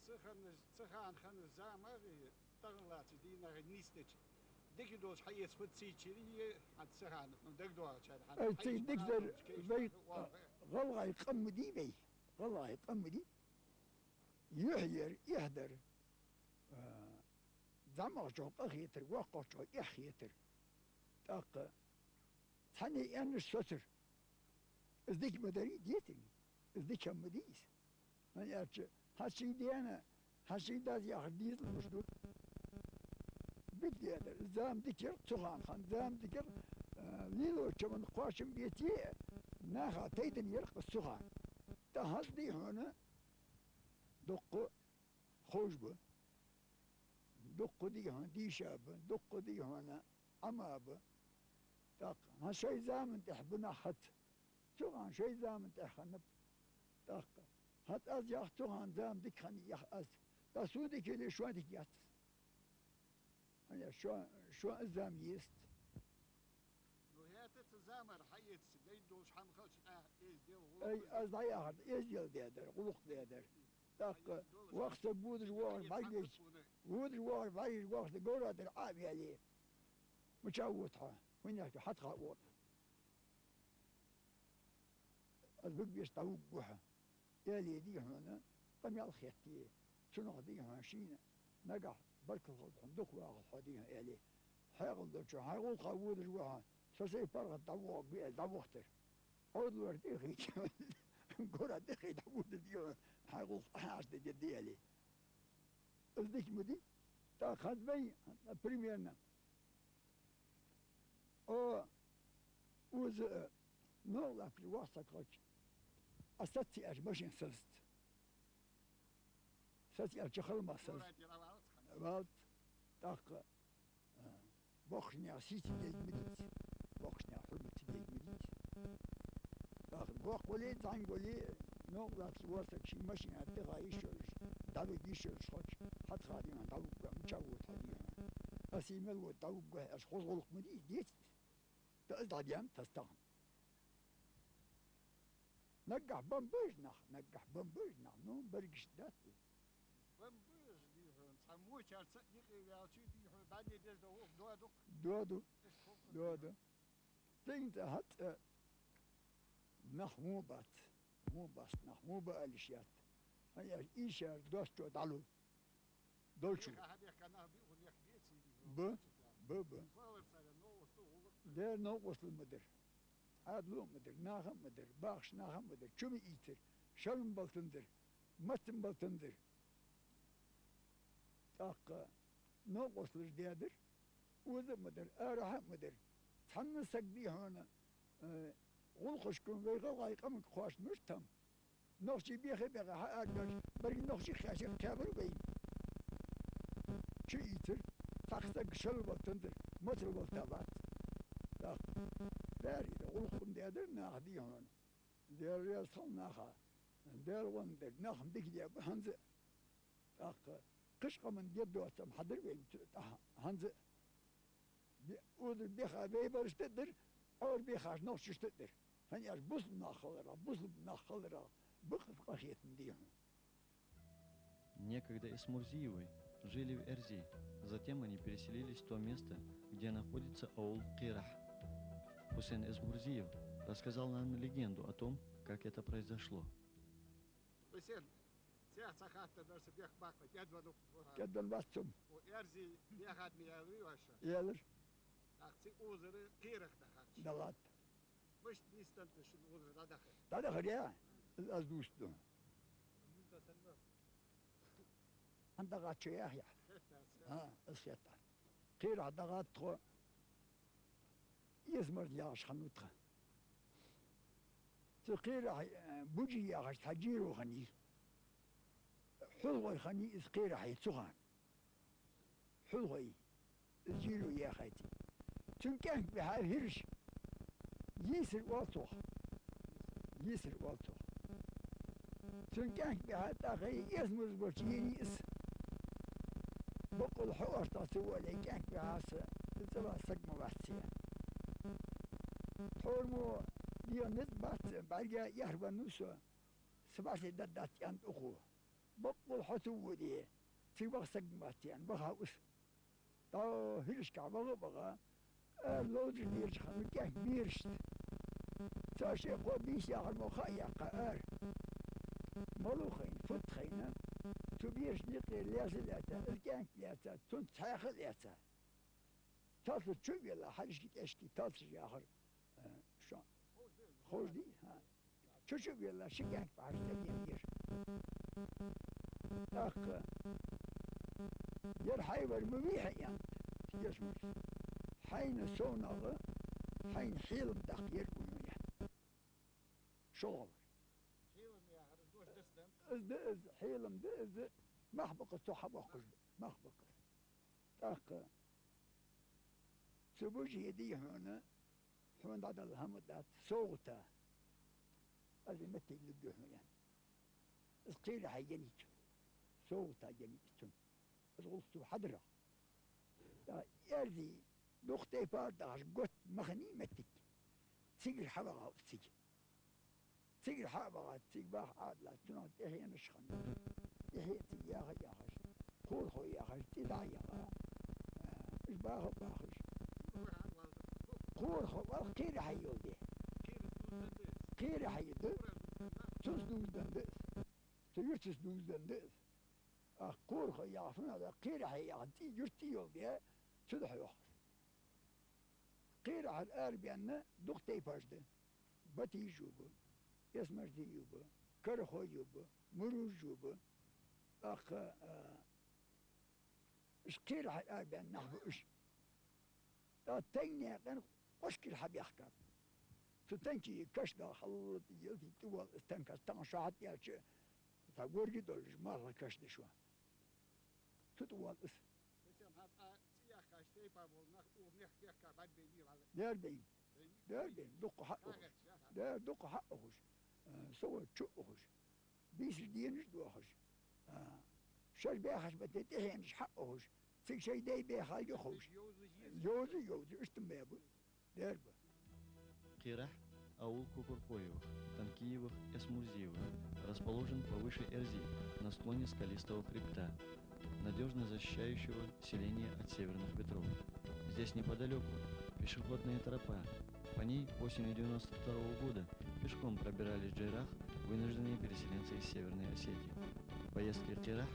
سخان خان الزامر تغلات دينا نيستش ديك دوش حيس فتسيتشري حد سخان ديك دوش أي تقدر بيت غلغة يقم دي بي غلغة يقم دي يهدر زعما شو أخيتر وقع شو أخيتر تاق ثاني أنا السوتر ازديك مداري ديتني ازديك هم مديس هاي أرش هاشي دي أنا هاشي دازي أخديت المشدود بدي هذا زام ذكر تغان خان زام ذكر ليلو كمان قاشم بيتي ناخا تيدن يرق السغان تهزدي هنا دق خوشبه دق دي هنا دي شاب دق دي هنا أماب تاق ها شي زامن تحبنا خط سغان شي زامن تحنب تاق هات از يخ تغان زام ديك خاني يخ از تسودي كلي شو ديك يات هيا شو الزام يست وهي تتزامر حيت بيدوش حمخش إيش ديال أي از ضاي أخر إيش ديال ديادر غلق ديادر تاق وقت بودر وار بايش بودر وار بايش وقت جورا در عابي عليه مشاوتها وين يحكي حتى خاوت البق بيستوب بوها يالي دي هنا قم يالخيتي شنو دي هنا شينا نقع برك الخندق واخذ حديها يالي حيغل دوتشو حيغل خاود جواها سوسي فرق دعوة بيه دعوختر عود الوردي خيش قرا دخي دعوت ديو حيغل حاش دي يالي الديك مدي تا خدمي بريميرنا او وز نولا في الواسطة كوتش أستطيع أجمشين سلست أستطيع أجخل ما سلست والت تاق بوخنيا سيتي ديك مديت بوخنيا حرمتي ديك مديت تاق بوخ ولي زانج ولي نولا في الواسطة كشي مشين أتغا يشرش دالو يشرش خوش حد خاديما دالو مشاوت خاديما أسيمل ودالو أشخوص غلق مديت ديت تأزدع ديام تستغم نقح نقح بمبرجنا نو برقش داتو بمبرج ديهن سموش على يقي يعطي ديهن بعد يدير دوادو تنت هات محموبات محموبة الاشيات هيا ايشار دوستو دالو دولشو ب دير نو وصل المدر عادلو مدر ناغم مدر باخش ناغم مدر چومي ايتر شلم بلتندر متن بلتندر تاق نو وصلش ديادر وذا مدر ارحم مدر تحنسك دي هنا غلقش كون غيغا غايقم خواش مرتم نوشي بيخي بيغا حقاش بري نوشي خاشي كابر بين چو ايتر تاقسك شل بلتندر متر بلتابات تاق داري غلقم ديادر ناخ دي هنا دير يصل ناخا دير وندر ناخم ديك دي هنز تاق قشقة من جدو أتم حضر بين هنز ودر بيخا بيبرش تقدر اور بيخاش نوشش تقدر هنياش بوصل ناخلرا بخف قخيت من ديهم. Некогда Эсмурзиевы жили в Эрзи, затем они переселились в то место, где находится аул Кирах. Хусейн Эсмурзиев рассказал нам легенду о том, как это произошло. كدن باتم وإرزي بياخدني يالوي واشا يالر أختي أوزر قيرخ دخل دلات مش نستنتش الأوزر ده دخل دا دخل يا الأزدوستو عند غات شياه يا الشيطان قير عند غات تخو يزمر ياش خنوتخ تقير بوجي ياش تجيرو خني حلوة خني إسقير حيتسوغان حلوة الجيلو يا خيتي تنكه بها الهرش يسر والتوخ تنكه بها تاخي يسمز بوشيني اس بقول حوار تاسوى ليكه بها سبا سقم بحثية حورمو ديو نت بات بارجا يهربا نوسو سبا سيدات يانت أخوه بقول دقل حتو دي تبغى سقماتين بغا وس تا هيش كعبغا لوج ديرش خمكه بيرشت تاشي قو بيش يا المخايا قار ملوخين فتخينا تبيرش نقي لياسلاتا الكانك لياتا تنتحيخ لياتا تاثل تشوفي لا حاجة اشكي تاثل يا اخر شو خوش دي ها تشوفي لا شكانك بعرف تبين دير اخ ير حيور مبيحة يعني يسمع حين سونغ حين حيل بدق يركون يعني شغل از حيلم از محبقة تحبقش محبقة اخ سبوجي دي هنا حون داد الهمدات صوتا اللي متى يلقوه يعني اسقيل حيجنيك صوتا جنيك الغلطو حضرة يرضي نقطة بارداش قط مخني متك تيجي حبغة تيجي حبغة تيجي باخ عادلة تنو تهي نشخن تهي تياغ ياغش خور خو ياغش تدع ياغ اش باخ باخش خور خو والخير حيو دي خير حيو دي تسدوز دندس تيرتس دوز دندس خور خو ياغفن هذا خير حيو دي يرتيو دي تدح يوخ خير على الآر بأن دقتي فاشدة باتي جوبه يسمرتي جوبه كرخو جوبه مروج جوبه أخ إش خير على الآر بأن نحبو إش تاني كان مشكل حب يحكم تتنكي كشدا خلط يلتي تول استنكس تنشاط يالش تقول دولش مرة كشدا شو تتول اس داربين دق حقه دق حقه سوى تشقه بيس دينش دوخش شاش بيخش بتتهينش حقه في شيء داي بيخال يخوش يوزي اشتم بابو داربه Кирах – аул Кукуркоевых, Танкиевых, Эсмурзиевых, расположен повыше Эрзи, на склоне скалистого хребта, надежно защищающего селение от северных ветров. Здесь неподалеку пешеходная тропа. По ней осенью 92 года пешком пробирались в Джейрах вынужденные переселенцы из Северной Осетии. В поездке в Джейрах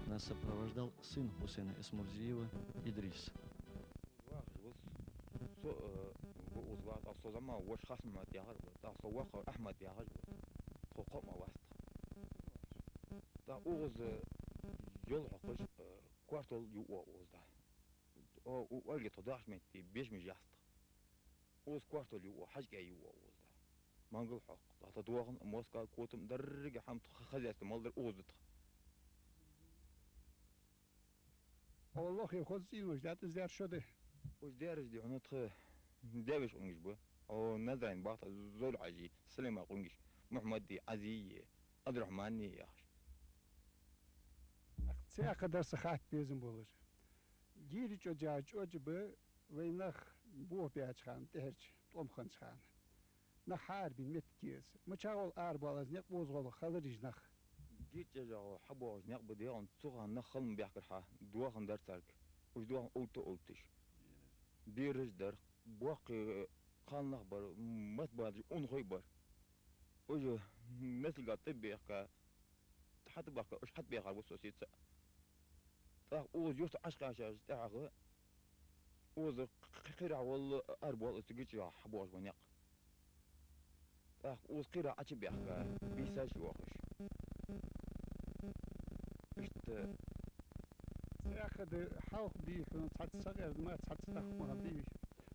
нас сопровождал сын Хусейна Эсмурзиева Идрис. صوزما وش خصم ما تيهر تا صوّق أحمد يهر خوق ما واسط تا أوز يل حقش كوارتل يو أوز ده أو ألقي تضاعش من تي بيش مجاست أوز كوارتل يو حاجة يو أوز ده مانقل حق تا تدوغن موسكا كوتم درجة حمت خزيت مالدر أوز ده والله خود سیوش داد از در شده وش دارج دي هنتخ داوش أنجش بو أو نذرين باطل زول عجي سليمة قنجش محمدي عزية عبد الرحمن ياش سه kadar sıhhat bezim olur. Geri çocuğa çocuğu ve nah bu piyaçhan terç tomxan çhan. Nah harbi metkiz. Mıçağol arbalaz ne bozgolu xalırız nah. جيت جاو حبوج نقبض يوم تسوغا نخلم بيحكر حا دوغن در ترك وش دوغن أوتو أوتش ديرج در بواقي خان نخبر مت بادري اون خويبر وجو مثل قاعد تبيحكا حتى بحكا وش حتى بيحكا بوسوسيت تاخ اوز يوت عشق عشاج تاخ اوز قيرع والله اربول استجيتش حبوج ونيق تاخ اوز قيرع عشي بيحكا بيساش وخش اشت ساخد حوق دي كنا تحت صغير ما تحت تخمه دي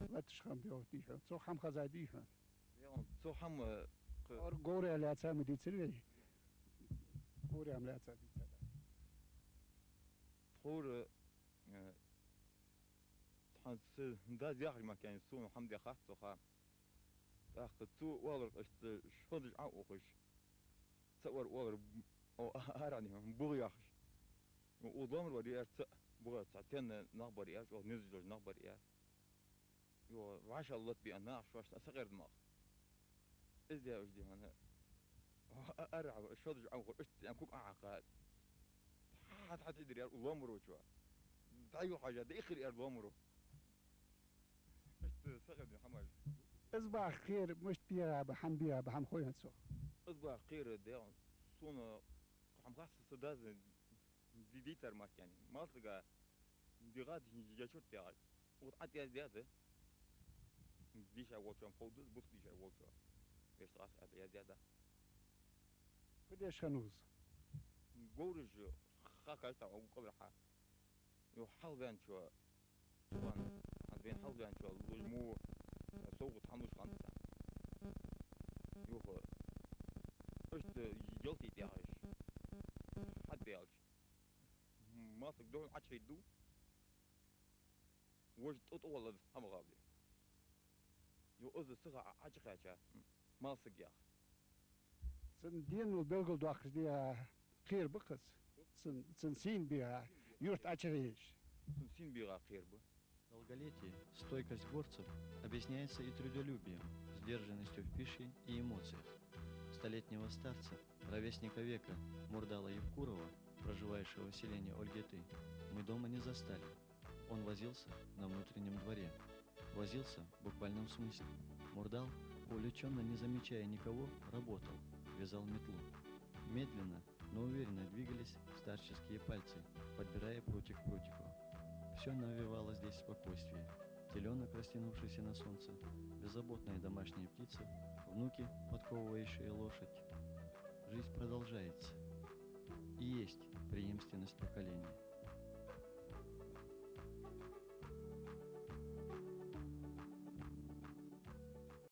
لا تشخم بيوتي سو حم خزادي يوم سو حم اور غوري لا تسامي دي تسري غوري ام لا تسامي خور تحس دا زياخ ما كان سو حمد يا خاص خا تاخد تو والر اشت شودج عوقش تصور والر او اراني بوغياخ وضامر ودي بغى ساعتين نخبر ايش او نزل نخبر ايش يو وعش الله بأنها شوش صغير دماغ ازاي اجدي انا ارعب شوش عمق اشت يعني كوك اعقاد حتى يدري الأمر شو تعيو حاجة ده آخر الأمر مش سقط يا حماش إصبع خير مش بيها بحم بيها بحم خويا نسو أصبح خير ده صونا هم قاس صداز دي ترماك يعني ما تلقى دي غاد جاشور تاعي وتعطي زيادة ديش أول شو مفوض بس ديش أول شو بيش تغاس على زيادة قديش خنوز قولش خاك أشتغل أو قبل حا يحاول بين شو طبعا بين حاول بين شو لجمو سوق تحملش خمسة يوه اشت يلتي تاعش حد بيالش ما تقدرون عشي يدو وش تطول هم غابلي يو أز الصغة عشي خاشا ما سقيا سن دين والبلغل دواخش دي خير بقص سن سين بيها يورت أشريش سنسين بيغا خير بو Долголетие, стойкость горцев объясняется и трудолюбием, сдержанностью в пище и эмоциях. Столетнего старца, ровесника века Мурдала Евкурова, проживающего в селении Ольгеты, мы дома не застали. Он возился на внутреннем дворе. Возился в буквальном смысле. Мурдал, увлеченно не замечая никого, работал, вязал метлу. Медленно, но уверенно двигались старческие пальцы, подбирая прутик к прутику. Все навевало здесь спокойствие. Теленок, растянувшийся на солнце, беззаботная домашняя птица, внуки, подковывающие лошадь. Жизнь продолжается. И есть преемственность поколений.